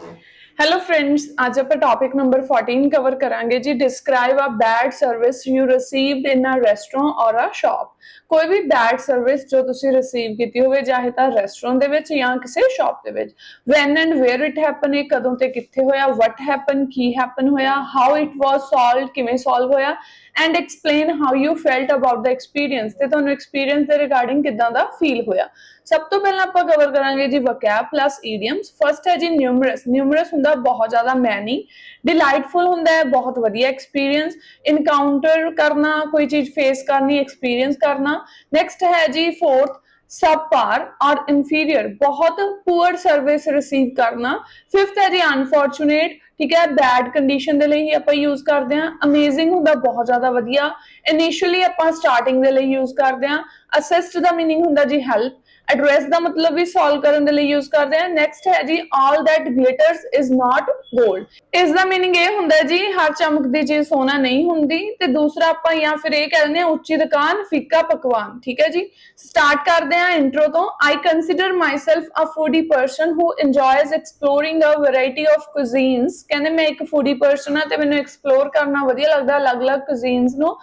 Hello friends, आज आप topic number 14 cover करांगे जी। Describe a bad service you received in a restaurant और अ शॉप। कोई भी बैड सर्विस जो ਤੁਸੀਂ ਰਿਸੀਵ ਕੀਤੀ ਹੋਵੇ, ਚਾਹੇ ਤਾਂ ਰੈਸਟੋਰੈਂਟ ਦੇ ਵਿੱਚ ਜਾਂ ਕਿਸੇ ਸ਼ਾਪ ਦੇ ਵਿੱਚ। When and where it happen, ਇਹ ਕਦੋਂ ਤੇ ਕਿੱਥੇ ਹੋਇਆ, ਵਟ ਹੈਪਨ ਕੀ ਹੈਪਨ ਹੋਇਆ, ਹਾਊ ਇਟ ਵਾਸ ਸੋਲਵਡ ਕਿਵੇਂ ਸੋਲਵ ਹੋਇਆ, and explain how you felt about the experience, ਤੇ ਤੁਹਾਨੂੰ ਐਕਸਪੀਰੀਅੰਸ ਦੇ ਰਿਗਾਰਡਿੰਗ ਕਿਦਾਂ ਦਾ ਫੀਲ ਹੋਇਆ। ਸਭ ਤੋਂ ਪਹਿਲਾਂ ਆਪਾਂ ਕਵਰ ਕਰਾਂਗੇ ਜੀ ਵੋਕੈਬ ਪਲੱਸ ਈਡੀਅਮਸ। ਫਸਟ ਹੈ ਜੀ ਨਿਊਮਰਸ। ਨਿਊਮਰਸ ਹੁੰਦਾ ਬਹੁਤ ਜ਼ਿਆਦਾ ਮੈਨੀ, ਡਿਲਾਈਟਫੁਲ ਹੁੰਦਾ ਹੈ ਬਹੁਤ ਵਧੀਆ ਐਕਸਪੀਰੀਅੰਸ, ਇਨਕਾਊਂਟਰ ਕਰਨਾ, ਕੋਈ ਚੀਜ਼ ਫੇਸ ਕਰਨੀ, ਐਕਸਪੀਰੀਅੰਸ ਕਰਨਾ। ਨੈਕਸਟ ਹੈ ਜੀ फोर्थ सबपार और इंफीरियर, बहुत पुअर सर्विस रिसीव करना। फिफ्थ है जी अनफॉर्चुनेट, ठीक है, बैड कंडीशन ਦੇ ਲਈ ਹੀ ਆਪਾਂ ਯੂਜ਼ ਕਰਦੇ ਹਾਂ। ਅਮੇਜ਼ਿੰਗ ਹੁੰਦਾ ਬਹੁਤ ਜ਼ਿਆਦਾ ਵਧੀਆ, ਇਨੀਸ਼ੀਅਲੀ ਆਪਾਂ ਸਟਾਰਟਿੰਗ ਦੇ ਲਈ ਯੂਜ਼ ਕਰਦੇ ਹਾਂ। ਅਸਿਸਟ ਦਾ ਮੀਨਿੰਗ ਹੁੰਦਾ ਜੀ ਹੈਲਪ। ਐਡਰੈਸ ਦਾ ਮਤਲਬ ਵੀ ਸੋਲਵ ਕਰਨ ਦੇ ਲਈ ਯੂਜ਼ ਕਰਦੇ ਹਾਂ। ਨੈਕਸਟ ਹੈ ਜੀ all that glitters is not gold. ਇਸ ਦਾ ਮੀਨਿੰਗ ਇਹ ਹੁੰਦਾ ਜੀ ਹਰ ਚਮਕਦੀ ਚੀਜ਼ ਸੋਨਾ ਨਹੀਂ ਹੁੰਦੀ। ਤੇ ਦੂਸਰਾ ਆਪਾਂ ਜਾਂ ਫਿਰ ਇਹ ਕਹਿੰਦੇ ਹਾਂ ਉੱਚੀ ਦੁਕਾਨ ਫੀਕਾ ਪਕਵਾਨ, ਠੀਕ ਹੈ ਜੀ। ਸਟਾਰਟ ਕਰਦੇ ਹਾਂ ਇੰਟਰੋ ਤੋਂ। I consider myself a foodie person who enjoys exploring a variety of cuisines. ਕਹਿੰਦੇ ਮੈਂ ਇੱਕ ਫੂਡੀ ਪਰਸਨ ਹਾਂ ਤੇ ਮੈਨੂੰ ਐਕਸਪਲੋਰ ਕਰਨਾ ਵਧੀਆ ਲੱਗਦਾ ਅਲੱਗ-ਅਲੱਗ ਕੁਜ਼ੀਨਸ ਨੂੰ।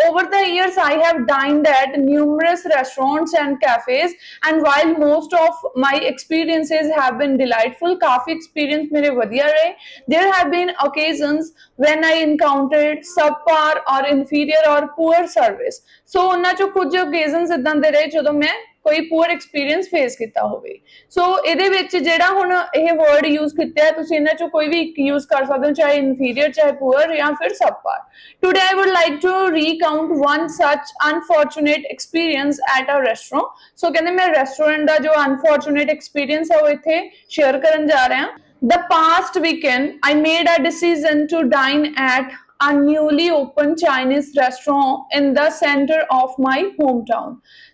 Over the years, I have dined at numerous restaurants and cafes, and while most of my experiences have been delightful, काफी experience मेरे वधिया रहे, there have been occasions when I encountered subpar or inferior or poor service. So ਉਹਨਾਂ ਚੋਂ ਕੁਝ occasions ਇਦਾਂ ਦੇ ਰਹੇ ਜਦੋਂ ਮੈਂ ਕੋਈ ਪੂਅਰ ਐਕਸਪੀਰੀਅੰਸ ਫੇਸ ਕੀਤਾ ਹੋਵੇ। ਸੋ ਇਹਦੇ ਵਿੱਚ ਜਿਹੜਾ ਹੁਣ ਇਹ ਵਰਡ ਯੂਜ਼ ਕੀਤਾ ਹੈ, ਤੁਸੀਂ ਇਹਨਾਂ ਚੋਂ ਕੋਈ ਵੀ ਇੱਕ ਯੂਜ਼ ਕਰ ਸਕਦੇ ਹੋ, ਚਾਹੇ ਇਨਫੀਰੀਅਰ, ਚਾਹੇ ਪੂਅਰ ਜਾਂ ਫਿਰ subpar. Today I would like to recount one such unfortunate experience at a restaurant. So ਕਹਿੰਦੇ ਮੈਂ ਰੈਸਟੋਰੈਂਟ ਦਾ ਜੋ ਅਨਫੋਰਚੂਨੇਟ ਐਕਸਪੀਰੀਅੰਸ ਹੈ ਉਹ ਇੱਥੇ ਸ਼ੇਅਰ ਕਰਨ ਜਾ ਰਿਹਾ। The past weekend, I made a decision to dine at a newly opened Chinese restaurant in the center of my hometown.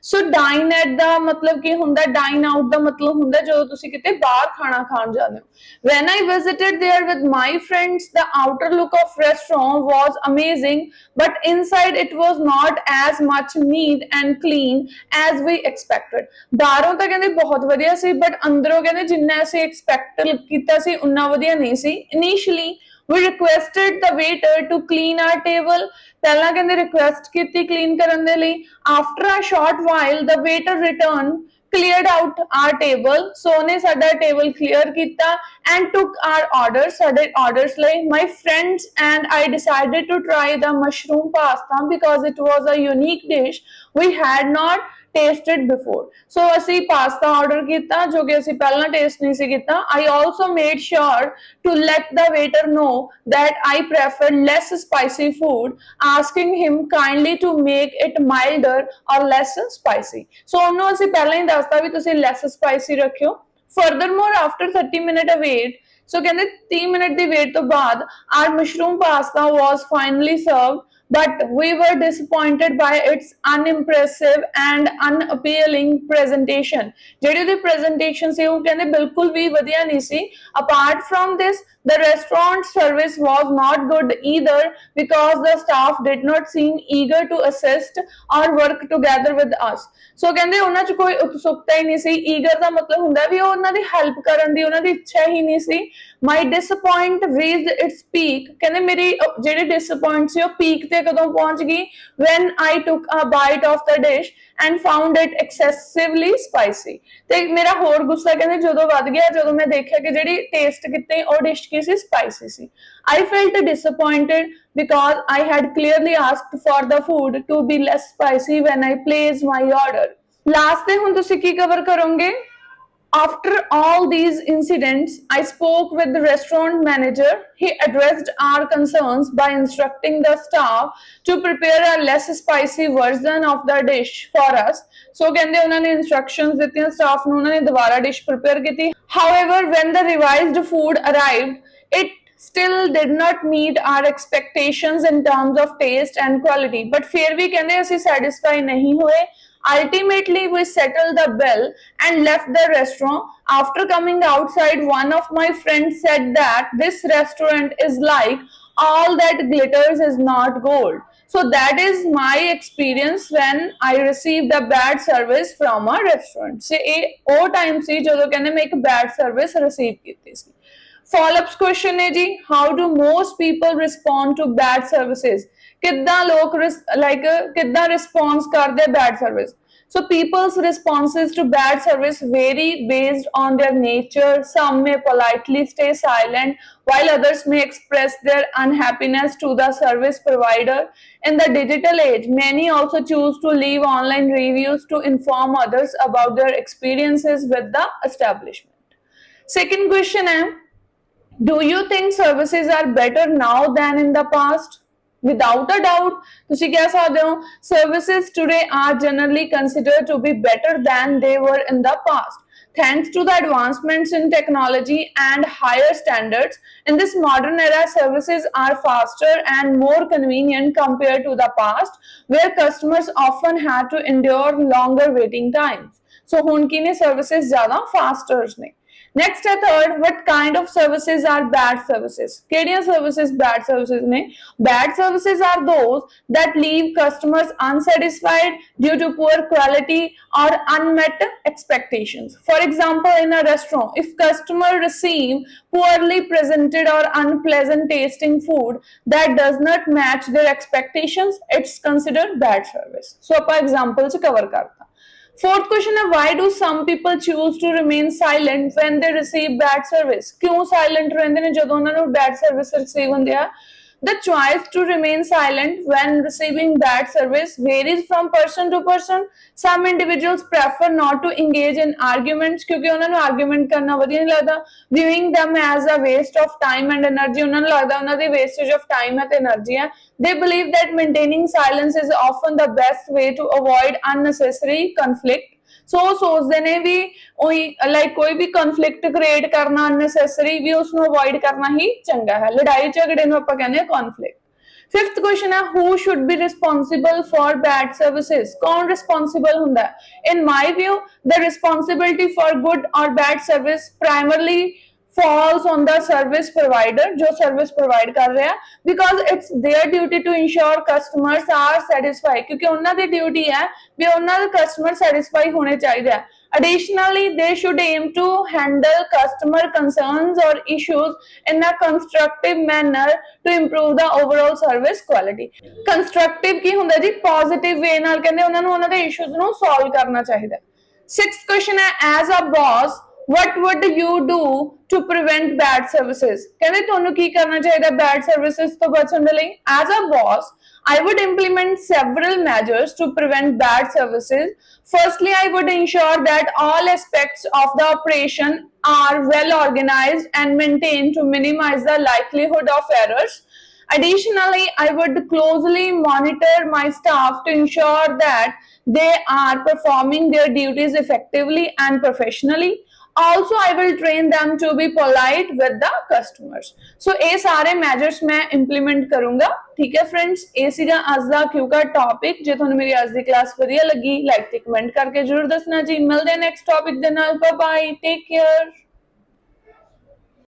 So dine at ਦਾ ਮਤਲਬ ਕੀ ਹੁੰਦਾ, dine out ਦਾ ਮਤਲਬ ਹੁੰਦਾ ਜਦੋਂ ਤੁਸੀਂ ਕਿਤੇ ਬਾਹਰ ਖਾਣਾ ਖਾਣ ਜਾਂਦੇ ਹੋ। When I visited there with my friends, the outer look of restaurant was amazing, but inside it was not as much neat and clean as we expected. ਬਾਹਰੋਂ ਤਾਂ ਕਹਿੰਦੇ ਬਹੁਤ ਵਧੀਆ ਸੀ, but ਅੰਦਰੋਂ ਕਹਿੰਦੇ ਜਿੰਨਾ ਅਸੀਂ ਐਕਸਪੈਕਟ ਕੀਤਾ ਸੀ ਉਨਾ ਵਧੀਆ ਨਹੀਂ ਸੀ। Initially we requested the waiter to clean our table. ਪਹਿਲਾਂ ਕਹਿੰਦੇ ਰਿਕੁਐਸਟ ਕੀਤੀ ਕਲੀਨ ਕਰਨ ਦੇ ਲਈ। After a short while the waiter returned, cleared out our table. So ਉਹਨੇ ਸਾਡਾ ਟੇਬਲ ਕਲੀਅਰ ਕੀਤਾ and took our orders, ਸਾਡੇ orders ਲਈ। My friends and I decided to try the mushroom pasta because it was a unique dish we had not tasted before. So ਅਸੀਂ pasta order ਕੀਤਾ ਜੋ ਕਿ ਅਸੀਂ ਪਹਿਲਾਂ taste ਨਹੀਂ ਸੀ ਕੀਤਾ। I also made sure to let the waiter know that I prefer less spicy food, asking him kindly to make it milder or less spicy. So ਉਹਨੂੰ ਅਸੀਂ ਪਹਿਲਾਂ ਹੀ ਦੱਸਤਾ ਵੀ ਤੁਸੀਂ less spicy ਰੱਖਿਓ। Furthermore, after 30 minute wait, so ਕਹਿੰਦੇ 30 minute ਦੀ wait ਤੋਂ ਬਾਅਦ our mushroom pasta was finally served, but we were disappointed by its unimpressive and unappealing presentation. ਜਿਹੜੀ ਉਹਦੀ presentation ਸੀ ਉਹ ਕਹਿੰਦੇ ਬਿਲਕੁਲ ਵੀ ਵਧੀਆ ਨਹੀਂ ਸੀ। Apart from this, the restaurant service was not good either because the staff did not seem eager to assist or work together with us. So ਕਹਿੰਦੇ ਉਹਨਾਂ 'ਚ ਕੋਈ ਉਤਸੁਕਤਾ ਹੀ ਨਹੀਂ ਸੀ। ਈਗਰ ਦਾ ਮਤਲਬ ਹੁੰਦਾ ਵੀ ਉਹ ਉਹਨਾਂ ਦੀ ਹੈਲਪ ਕਰਨ ਦੀ ਉਹਨਾਂ ਦੀ ਇੱਛਾ ਹੀ ਨਹੀਂ ਸੀ। My disappoint reached its peak, ਕਹਿੰਦੇ ਮੇਰੀ ਜਿਹੜੀ ਡਿਸਅਪਾਇੰਟ ਸੀ ਉਹ ਪੀਕ ਤੇ ਕਦੋਂ ਪਹੁੰਚ ਗਈ, when I took a bite of the dish and found it excessively spicy. ਤੇ ਮੇਰਾ ਹੋਰ ਗੁੱਸਾ ਕਹਿੰਦੇ ਜਦੋਂ ਵੱਧ ਗਿਆ ਜਦੋਂ ਮੈਂ ਦੇਖਿਆ ਕਿ ਜਿਹੜੀ ਟੇਸਟ ਕੀਤੀ ਉਹ dish Ki C, spicy C. I felt disappointed because I had clearly asked for the food to be less spicy when I placed my order. Last ਤੇ ਹੁਣ ਤੁਸੀਂ ਕੀ ਕਵਰ ਕਰੋਗੇ? After all these incidents, I spoke with the restaurant manager. He addressed our concerns by instructing the staff to prepare a less spicy version of the dish for us. So ਕਹਿੰਦੇ ਉਹਨਾਂ ਨੇ instructions ਦਿੱਤੀਆਂ staff ਨੂੰ, ਉਹਨਾਂ ਨੇ ਦੁਬਾਰਾ dish prepare ਕੀਤੀ। However, when the revised food arrived, it still did not meet our expectations in terms of taste and quality. But ਫਿਰ ਵੀ ਕਹਿੰਦੇ ਅਸੀਂ satisfy ਨਹੀਂ ਹੋਏ। Ultimately, we settled the bill and left the restaurant. After coming outside, one of my friends said that this restaurant is like all that glitters is not gold. So that is my experience when I received a bad service from a restaurant. So ਇਹ ਉਹ time ਸੀ ਜਦੋਂ ਕਹਿੰਦੇ ਮੈਂ ਇੱਕ bad service receive ਕੀਤੀ ਸੀ। Follow up question है जी, how do most people respond to bad services, किद्दां लोग लाइक किद्दां रिस्पॉन्स करदे bad service. So people's responses to bad service vary based on their nature. Some may politely stay silent, while others may express their unhappiness to the service provider. In the digital age, many also choose to leave online reviews to inform others about their experiences with the establishment. Second question है, do you think services are better now than in the past? Without a doubt, ਤੁਸੀਂ ਕਹਿ ਸਕਦੇ ਹੋ services today are generally considered to be better than they were in the past. Thanks to the advancements in technology and higher standards, in this modern era, services are faster and more convenient compared to the past, where customers often had to endure longer waiting times. So, ਹੁਣ ਕੀ ਨੇ services ज़्यादा faster ਨੇ. Next है third, what kind of services are bad services? Kediyan services bad services ne? Bad services are those that leave customers unsatisfied due to poor quality or unmet expectations. For example, in a restaurant, if customer receive poorly presented or unpleasant tasting food that does not match their expectations, it's considered bad service. So, ਆਪਾਂ example से cover करते हैं. Fourth question है, why do some people choose to remain silent when they receive bad service? क्यों silent रहंदे ने ਜਦੋਂ ਉਹਨਾਂ ਨੂੰ bad service receive ਹੁੰਦੀ ਆ? The choice to remain silent when receiving bad service varies from person to person. Some individuals prefer not to engage in arguments क्योंकि ਉਹਨਾਂ ਨੂੰ argument करना ਵਧੀਆ नहीं लगता. Viewing them as a waste of time and energy, ਉਹਨਾਂ ਨੂੰ ਲੱਗਦਾ ਉਹਨਾਂ ਦੀ wastage of time ਅਤੇ energy ਹੈ. They believe that maintaining silence is often the best way to avoid unnecessary conflict. ਸੋ ਸੋਚਦੇ ਨੇ ਵੀ ਉਹੀ ਲਾਈਕ ਕੋਈ ਵੀ ਕਨਫਲਿਕਟ ਕ੍ਰੀਏਟ ਕਰਨਾ ਅਨਨੈਸੈਸਰੀ ਵੀ ਉਸ ਨੂੰ ਅਵੋਇਡ ਕਰਨਾ ਹੀ ਚੰਗਾ ਹੈ. ਲੜਾਈ ਝਗੜੇ ਨੂੰ ਆਪਾਂ ਕਹਿੰਦੇ ਆ ਕਨਫਲਿਕਟ. ਫਿਫਥ ਕੁਐਸਚਨ ਹੈ, who should be responsible for bad services? ਕੌਣ ਰਿਸਪੌਂਸਿਬਲ ਹੁੰਦਾ ਹੈ? In my view, the responsibility for good or bad service primarily falls on the service provider जो service provide कर रहा है, because it's their duty to ensure customers are satisfied क्योंकि उन्होंने दी duty है भी उन्होंने customer satisfy होने चाहिए है. Additionally, they should aim to handle customer concerns or issues in a constructive manner to improve the overall service quality. Constructive की ਹੁੰਦਾ जी positive way ਨਾਲ ਕਹਿੰਦੇ ਉਹਨਾਂ ਨੂੰ ਉਹਨਾਂ ਦੇ issues ਨੂੰ solve ਕਰਨਾ ਚਾਹੀਦਾ. Sixth question है, as a boss, what would you do to prevent bad services? ਕਹਿੰਦੇ ਤੁਹਾਨੂੰ ਕੀ ਕਰਨਾ ਚਾਹੀਦਾ bad services ਤੋਂ ਬਚਣ ਦੇ ਲਈ? As a boss, I would implement several measures to prevent bad services. Firstly, I would ensure that all aspects of the operation are well organized and maintained to minimize the likelihood of errors. Additionally, I would closely monitor my staff to ensure that they are performing their duties effectively and professionally. Also, I will train them to be polite with the customers. So, ये सारे measures मैं implement करूँगा. ठीक है friends, ये सीगा आज दा क्यों का topic. जे तुहानू मेरी आज दी class वधिया लगी, like ते comment करके जरूर दसना जी. मिलदे next topic दे नाल. Bye bye, take care.